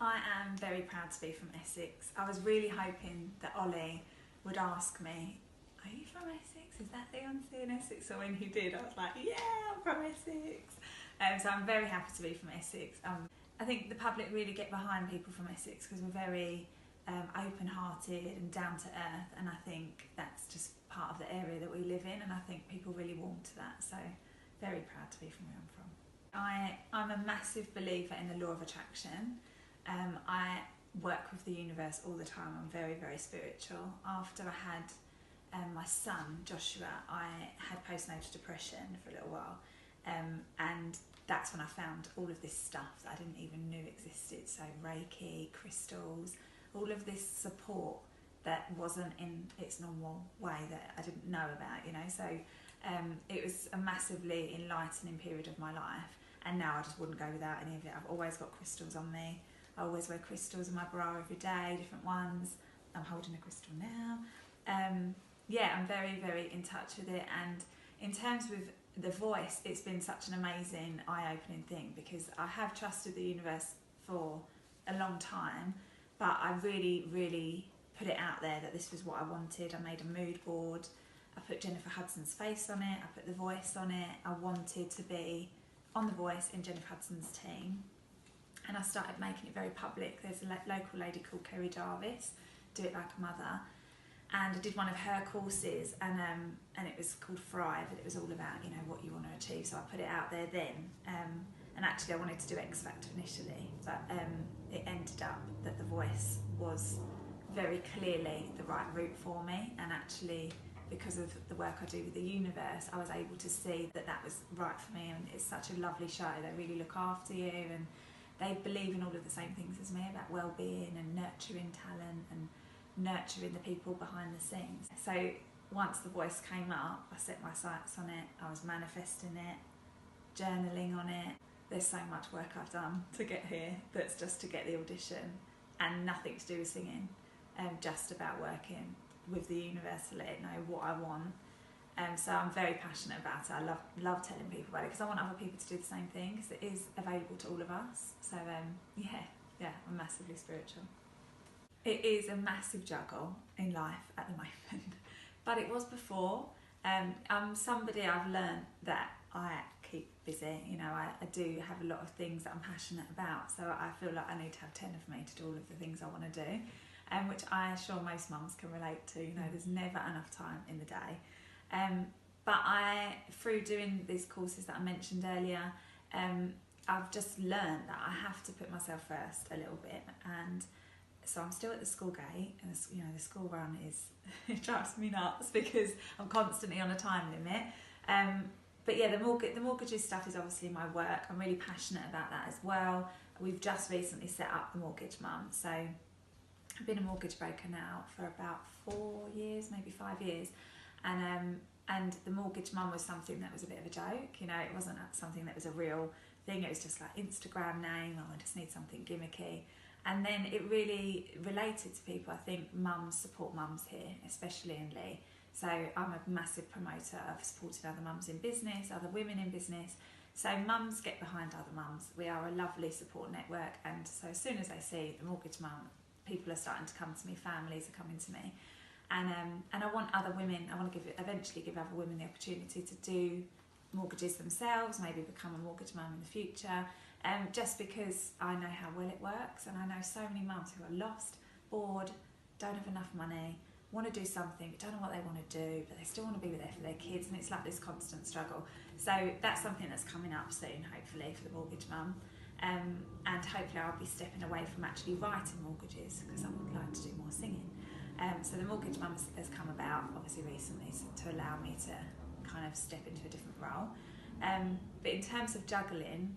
I am very proud to be from Essex. I was really hoping that Ollie would ask me, are you from Essex? Is that Beyonce in Essex? So when he did, I was like, yeah, I'm from Essex. So I'm very happy to be from Essex. I think the public really get behind people from Essex because we're very open-hearted and down to earth, and I think that's just part of the area that we live in, and I think people really warm to that. So very proud to be from where I'm from. I'm a massive believer in the law of attraction. I work with the universe all the time. I'm very, very spiritual. After I had my son, Joshua, I had postnatal depression for a little while. And that's when I found all of this stuff that I didn't even know existed. So Reiki, crystals, all of this support that wasn't in its normal way that I didn't know about, you know. So it was a massively enlightening period of my life. And now I just wouldn't go without any of it. I've always got crystals on me. I always wear crystals in my bra every day, different ones. I'm holding a crystal now. Yeah, I'm very, very in touch with it. And in terms of the voice, it's been such an amazing, eye-opening thing because I have trusted the universe for a long time, but I really, really put it out there that this was what I wanted. I made a mood board. I put Jennifer Hudson's face on it. I put the voice on it. I wanted to be on The Voice in Jennifer Hudson's team, and I started making it very public. There's a local lady called Kerry Jarvis, Do It Like a Mother, and I did one of her courses, and it was called Thrive, and it was all about, you know, what you want to achieve. So I put it out there then, and actually I wanted to do X Factor initially, but it ended up that The Voice was very clearly the right route for me, and actually because of the work I do with the universe, I was able to see that that was right for me. And it's such a lovely show. They really look after you, and they believe in all of the same things as me about well-being and nurturing talent and nurturing the people behind the scenes. So once The Voice came up, I set my sights on it. I was manifesting it, journaling on it. There's so much work I've done to get here that's just to get the audition, and nothing to do with singing, just about working with the universe to let it know what I want. So I'm very passionate about it. I love telling people about it because I want other people to do the same thing, because it is available to all of us. So yeah, I'm massively spiritual. It is a massive juggle in life at the moment, but it was before. I'm somebody, I've learned that I keep busy. You know, I do have a lot of things that I'm passionate about, so I feel like I need to have 10 of me to do all of the things I want to do. Which I'm sure most mums can relate to. You know, there's never enough time in the day. But through doing these courses that I mentioned earlier, I've just learned that I have to put myself first a little bit. And so I'm still at the school gate, and you know, the school run it drives me nuts because I'm constantly on a time limit. But yeah, the mortgages stuff is obviously my work. I'm really passionate about that as well. We've just recently set up the Mortgage Mum, so I've been a mortgage broker now for about 4 years, maybe 5 years, and the Mortgage Mum was something that was a bit of a joke. You know, it wasn't something that was a real thing. It was just like Instagram name. Oh, I just need something gimmicky, and then it really related to people. I think mums support mums here, especially in Leigh. So I'm a massive promoter of supporting other mums in business, other women in business. So mums get behind other mums. We are a lovely support network, and so as soon as they see the Mortgage Mum, people are starting to come to me, families are coming to me, and I want other women, I want to eventually give other women the opportunity to do mortgages themselves, maybe become a mortgage mum in the future, just because I know how well it works, and I know so many mums who are lost, bored, don't have enough money, want to do something, but don't know what they want to do, but they still want to be there for their kids, and it's like this constant struggle. So that's something that's coming up soon, hopefully, for the Mortgage Mum. And hopefully I'll be stepping away from actually writing mortgages because I would like to do more singing. So the Mortgage Mum has come about obviously recently to allow me to kind of step into a different role. But in terms of juggling,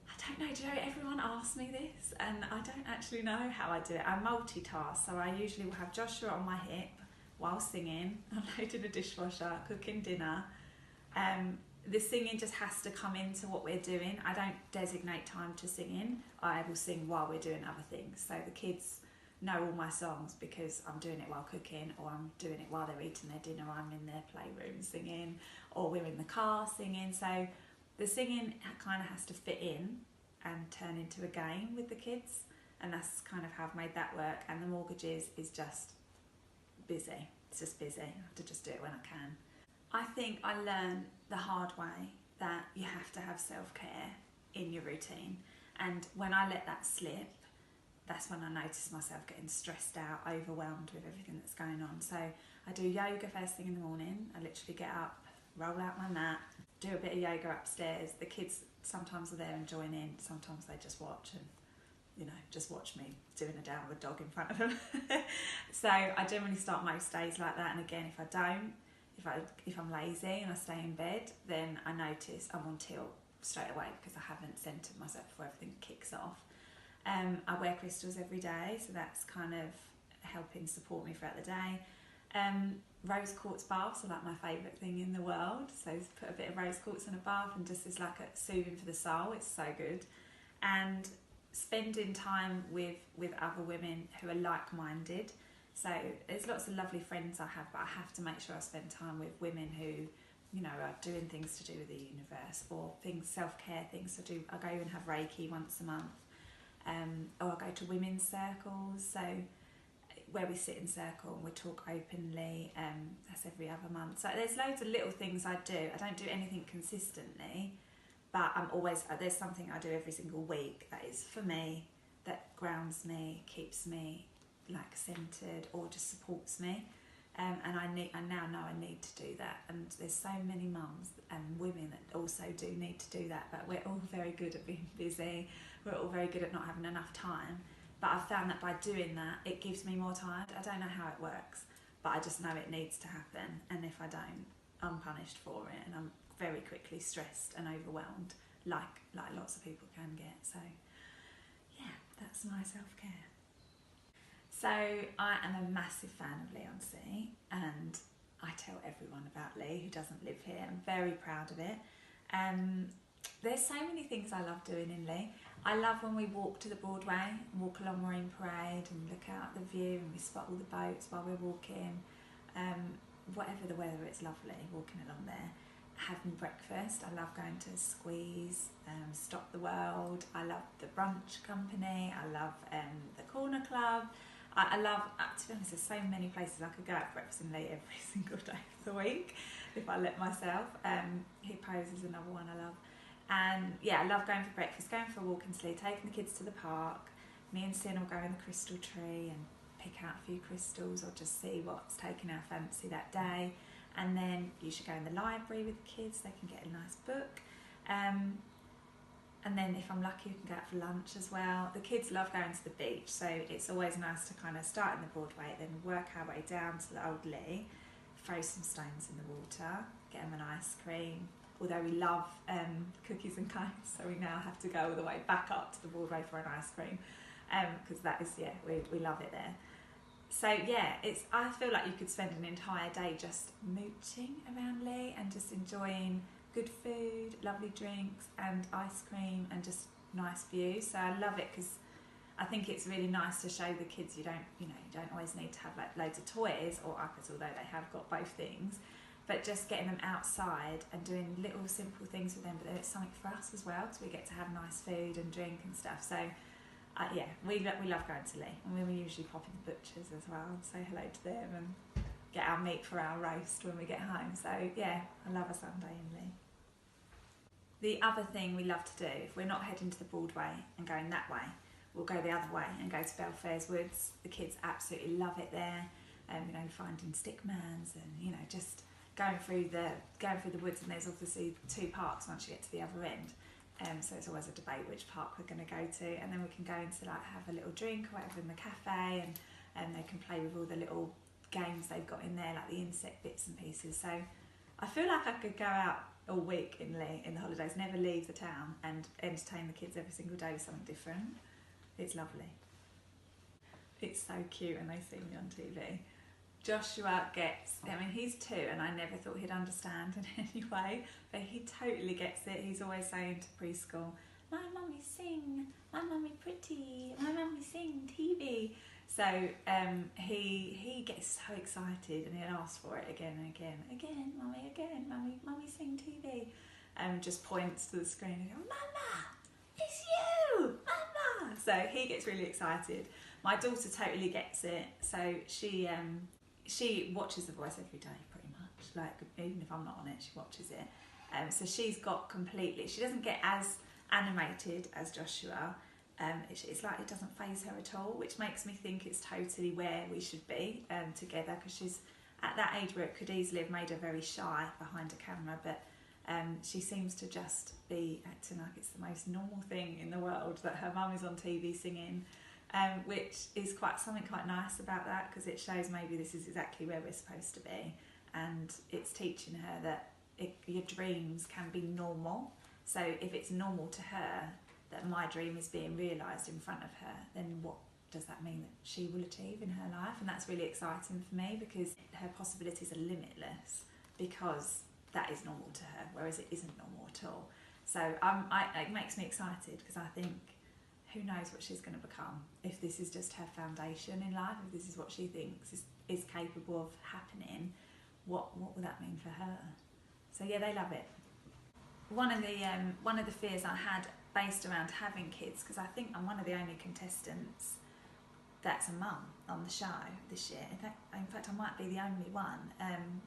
I don't know, do you know, everyone asks me this and I don't actually know how I do it. I multitask, so I usually will have Joshua on my hip while singing, unloading a dishwasher, cooking dinner. The singing just has to come into what we're doing. I don't designate time to singing. I will sing while we're doing other things. So the kids know all my songs because I'm doing it while cooking, or I'm doing it while they're eating their dinner, I'm in their playroom singing, or we're in the car singing. So the singing kind of has to fit in and turn into a game with the kids. and that's kind of how I've made that work. And the mortgages is just busy. It's just busy. I have to just do it when I can. I think I learned the hard way that you have to have self-care in your routine, and when I let that slip, that's when I notice myself getting stressed out, overwhelmed with everything that's going on. So I do yoga first thing in the morning. I literally get up, roll out my mat, do a bit of yoga upstairs. The kids sometimes are there and join in, sometimes they just watch and, you know, just watch me doing a downward dog in front of them. So I generally start most days like that, and again, if I don't, if I'm lazy and I stay in bed, then I notice I'm on tilt straight away because I haven't centred myself before everything kicks off. I wear crystals every day, so that's kind of helping support me throughout the day. Rose quartz baths are like my favourite thing in the world, so put a bit of rose quartz in a bath and just is like a soothing for the soul. It's so good. And spending time with other women who are like-minded. So there's lots of lovely friends I have, but I have to make sure I spend time with women who, you know, are doing things to do with the universe, or things, self-care things to do. I go and have Reiki once a month. Or I go to women's circles, so where we sit in circle and we talk openly. That's every other month. So there's loads of little things I do. I don't do anything consistently, but there's something I do every single week that is for me, that grounds me, keeps me like centered, or just supports me. And I now know I need to do that. And there's so many mums and women that also do need to do that, but we're all very good at being busy. We're all very good at not having enough time. But I've found that by doing that, it gives me more time. I don't know how it works, but I just know it needs to happen. And if I don't, I'm punished for it, and I'm very quickly stressed and overwhelmed, like lots of people can get. So yeah, that's my self-care. So I am a massive fan of Leigh, and I tell everyone about Leigh who doesn't live here. I'm very proud of it. There's so many things I love doing in Leigh. I love when we walk to the Broadway, walk along Marine Parade and look out the view, and we spot all the boats while we're walking. Whatever the weather, it's lovely walking along there. Having breakfast, I love going to Squeeze, Stop the World. I love the brunch company. I love the Corner Club. I love, to be honest, there's so many places I could go out for breakfast in Leigh every single day of the week if I let myself. Hippos is another one I love. And yeah, I love going for breakfast, going for a walk in Leigh, taking the kids to the park. Me and Sin will go in the crystal tree and pick out a few crystals, or just see what's taken our fancy that day. And then you should go in the library with the kids, they can get a nice book. And then if I'm lucky, we can go out for lunch as well. The kids love going to the beach, so it's always nice to kind of start in the Broadway, then work our way down to the old Leigh, throw some stones in the water, get them an ice cream. Although we love cookies and cakes, so we now have to go all the way back up to the Broadway for an ice cream, because that is, yeah, we love it there. So yeah, I feel like you could spend an entire day just mooching around Leigh and just enjoying good food, lovely drinks and ice cream and just nice views. So I love it because I think it's really nice to show the kids you don't always need to have like loads of toys or iPads, although they have got both things, but just getting them outside and doing little simple things with them. But then it's something for us as well, because we get to have nice food and drink and stuff. So yeah, we love going to Leigh, and we usually pop in the butchers as well, say hello to them and get our meat for our roast when we get home. So yeah, I love a Sunday in Leigh. The other thing we love to do, if we're not heading to the Broadway and going that way, we'll go the other way and go to Belfairs Woods. The kids absolutely love it there. Finding stickmans and just going through the woods. And there's obviously 2 parks once you get to the other end. So it's always a debate which park we're going to go to, and then we can go into have a little drink or whatever in the cafe, and they can play with all the little games they've got in there, like the insect bits and pieces. So I feel like I could go out all week in Leigh in the holidays, never leave the town, and entertain the kids every single day with something different. It's lovely. It's so cute when they see me on TV. Joshua he's 2 and I never thought he'd understand in any way, but he totally gets it. He's always saying to preschool, "My mummy sing, my mummy pretty, my mummy sing TV." So he gets so excited and he'll ask for it again and again, mummy sing TV, and just points to the screen and goes, "Mama, it's you, Mama." So he gets really excited. My daughter totally gets it. So she watches The Voice every day pretty much. Like, even if I'm not on it, she watches it. So she's got completely, she doesn't get as animated as Joshua. It's like it doesn't faze her at all, which makes me think it's totally where we should be together, because she's at that age where it could easily have made her very shy behind a camera, but she seems to just be acting like it's the most normal thing in the world that her mum is on TV singing, which is something quite nice about that, because it shows maybe this is exactly where we're supposed to be, and it's teaching her that your dreams can be normal. So if it's normal to her that my dream is being realised in front of her, then what does that mean that she will achieve in her life? And that's really exciting for me, because her possibilities are limitless because that is normal to her, whereas it isn't normal at all. So it makes me excited, because I think, who knows what she's going to become, if this is just her foundation in life, if this is what she thinks is capable of happening, what will that mean for her? So yeah, they love it. One of the fears I had based around having kids, because I think I'm one of the only contestants that's a mum on the show this year. In fact I might be the only one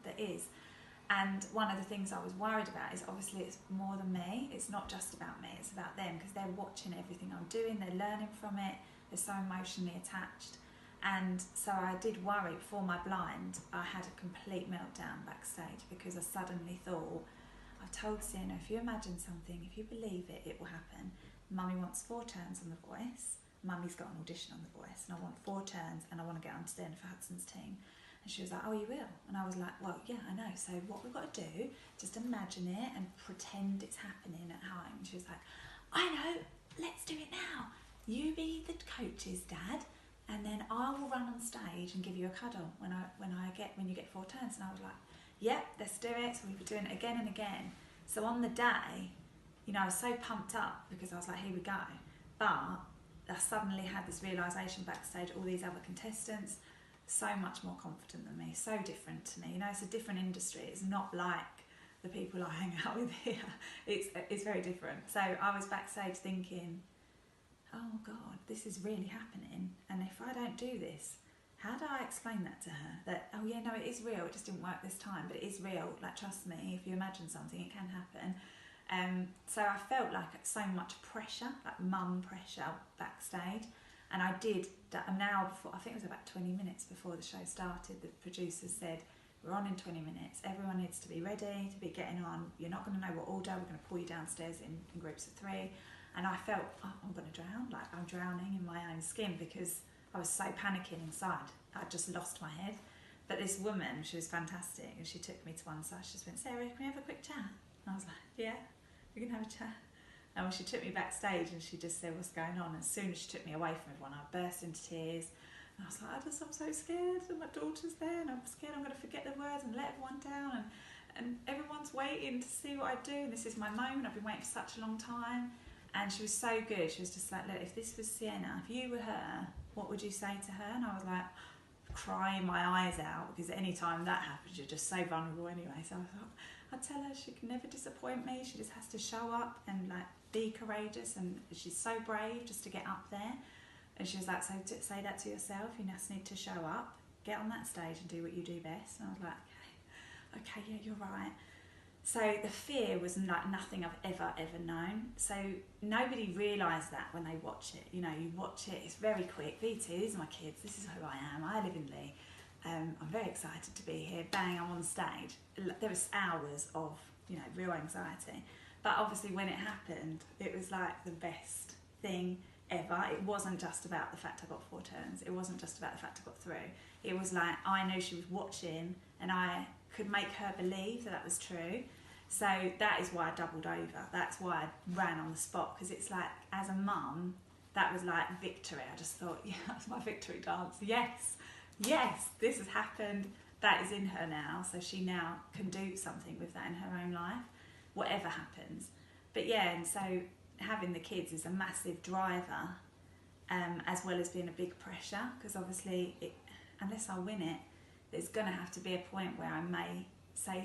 that is. And one of the things I was worried about is, obviously it's more than me, it's not just about me, it's about them, because they're watching everything I'm doing, they're learning from it, they're so emotionally attached. And so I did worry before my blind. I had a complete meltdown backstage, because I suddenly thought, I've told Sienna, if you imagine something, if you believe it, it will happen. Mummy wants 4 turns on The Voice. Mummy's got an audition on The Voice, and I want 4 turns, and I want to get onto Jennifer Hudson's team. And she was like, oh, you will? And I was like, well, yeah, I know. So what we've got to do, just imagine it and pretend it's happening at home. And she was like, I know, let's do it now. You be the coach's dad, and then I will run on stage and give you a cuddle when you get 4 turns. And I was like, yep, let's do it. So we were doing it again and again. So on the day, I was so pumped up, because I was like, here we go. But I suddenly had this realisation backstage, all these other contestants, so much more confident than me, so different to me. It's a different industry. It's not like the people I hang out with here. It's very different. So I was backstage thinking, oh God, this is really happening. And if I don't do this, how do I explain that to her? That, oh yeah, no, it is real. It just didn't work this time, but it is real. Like, trust me, if you imagine something, it can happen. So I felt like so much pressure, like mum pressure backstage. And I did, now before, I think it was about 20 minutes before the show started, the producers said, we're on in 20 minutes, everyone needs to be ready, to be getting on, you're not going to know what order, we're going to pull you downstairs in groups of 3. And I felt, oh, I'm going to drown, like I'm drowning in my own skin, because I was so panicking inside, I just lost my head. But this woman, she was fantastic, and she took me to one side, she just went, Sarah, can we have a quick chat? And I was like, yeah, we can have a chat. And when she took me backstage and she just said, what's going on? As soon as she took me away from everyone, I burst into tears. And I was like, I'm so scared, and my daughter's there, and I'm scared I'm going to forget the words and let everyone down. And everyone's waiting to see what I do. And this is my moment. I've been waiting for such a long time. And she was so good. She was just like, look, if this was Sienna, if you were her, what would you say to her? And I was like, crying my eyes out, because any time that happens, you're just so vulnerable anyway. So I thought, I'd tell her she can never disappoint me. She just has to show up and like be courageous, and she's so brave just to get up there. And she was like, so say that to yourself, you just need to show up, get on that stage and do what you do best. And I was like, okay, yeah, you're right. So the fear was like nothing I've ever known. So nobody realised that when they watch it. You watch it, it's very quick. V2, these are my kids, this is who I am, I live in Leigh. I'm very excited to be here, bang, I'm on stage. There was hours of, real anxiety. But obviously when it happened, it was like the best thing ever. It wasn't just about the fact I got 4 turns. It wasn't just about the fact I got through. It was like, I knew she was watching, and I could make her believe that was true. So that is why I doubled over. That's why I ran on the spot, because it's like, as a mum, that was like victory. I just thought, yeah, that's my victory dance. Yes, this has happened. That is in her now, so she now can do something with that in her own life, whatever happens. But yeah, and so having the kids is a massive driver, as well as being a big pressure, because obviously, unless I win it, there's going to have to be a point where I may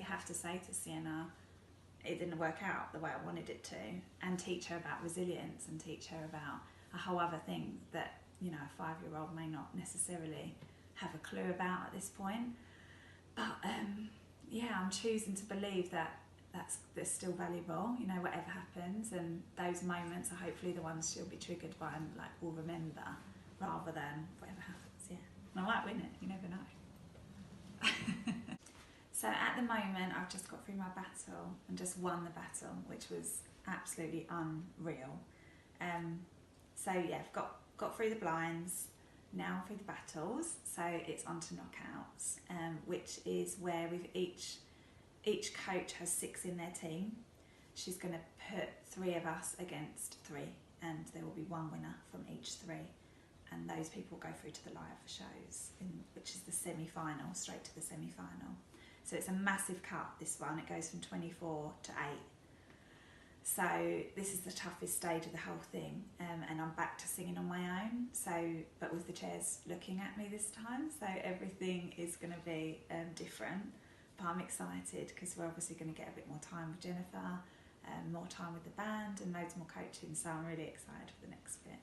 have to say to Sienna, it didn't work out the way I wanted it to, and teach her about resilience, and teach her about a whole other thing that, you know, a 5-year-old may not necessarily have a clue about at this point. But yeah, I'm choosing to believe that that's still valuable, you know, whatever happens, and those moments are hopefully the ones she'll be triggered by and like will remember, rather than whatever happens. Yeah, and I like winning, you never know. So at the moment I've just got through my battle and just won the battle, which was absolutely unreal. So yeah, I've got through the blinds, now through the battles, so it's on to knockouts, which is where with each coach has 6 in their team. She's going to put 3 of us against 3, and there will be 1 winner from each 3, and those people go through to the live shows, which is the semi-final, straight to the semi-final. So it's a massive cut, this one. It goes from 24 to 8. So this is the toughest stage of the whole thing, and I'm back to singing on my own, so, but with the chairs looking at me this time, so everything is going to be different. But I'm excited because we're obviously going to get a bit more time with Jennifer, more time with the band, and loads more coaching, so I'm really excited for the next bit.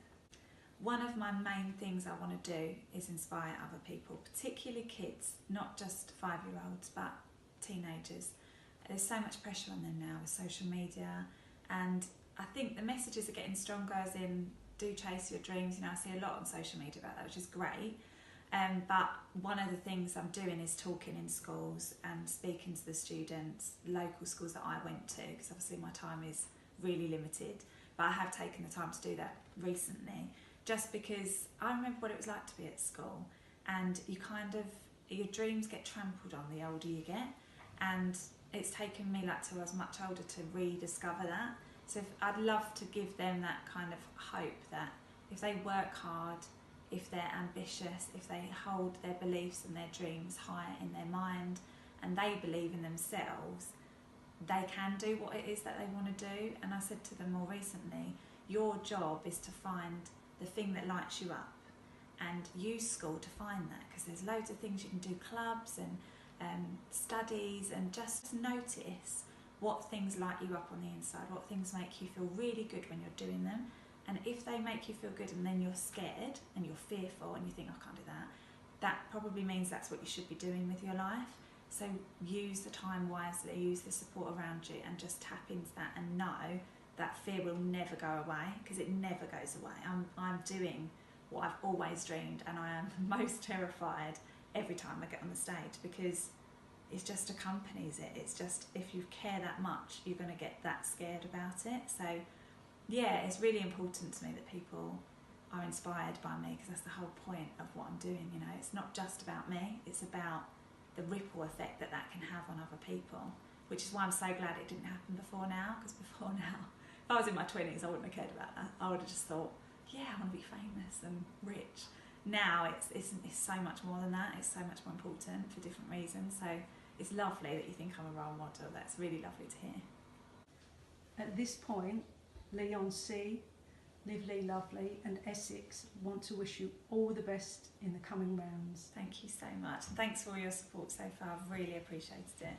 One of my main things I want to do is inspire other people, particularly kids, not just 5-year-olds, but teenagers. There's so much pressure on them now with social media, and I think the messages are getting stronger, as in, do chase your dreams. You know, I see a lot on social media about that, which is great. But one of the things I'm doing is talking in schools and speaking to the students, local schools that I went to, because obviously my time is really limited, but I have taken the time to do that recently, just because I remember what it was like to be at school, and you kind of, your dreams get trampled on the older you get, and it's taken me like till I was much older to rediscover that. So I'd love to give them that kind of hope that if they work hard, if they're ambitious, if they hold their beliefs and their dreams high in their mind, and they believe in themselves, they can do what it is that they want to do. And I said to them more recently, your job is to find the thing that lights you up, and use school to find that, because there's loads of things you can do, clubs and studies, and just notice what things light you up on the inside, what things make you feel really good when you're doing them. And if they make you feel good and then you're scared and you're fearful and you think, I can't do that, that probably means that's what you should be doing with your life. So use the time wisely, use the support around you, and just tap into that and know that fear will never go away, because it never goes away. I'm doing what I've always dreamed, and I am most terrified every time I get on the stage, because it just accompanies it. It's just, if you care that much, you're going to get that scared about it. So yeah, it's really important to me that people are inspired by me, because that's the whole point of what I'm doing. You know, it's not just about me, it's about the ripple effect that that can have on other people, which is why I'm so glad it didn't happen before now, because before now, if I was in my 20s, I wouldn't have cared about that. I would have just thought, yeah, I want to be famous and rich. Now it's so much more than that. It's so much more important for different reasons. So it's lovely that you think I'm a role model. That's really lovely to hear. At this point, Leigh C, Leigh Love Leigh and Essex want to wish you all the best in the coming rounds. Thank you so much. And thanks for all your support so far. I've really appreciated it.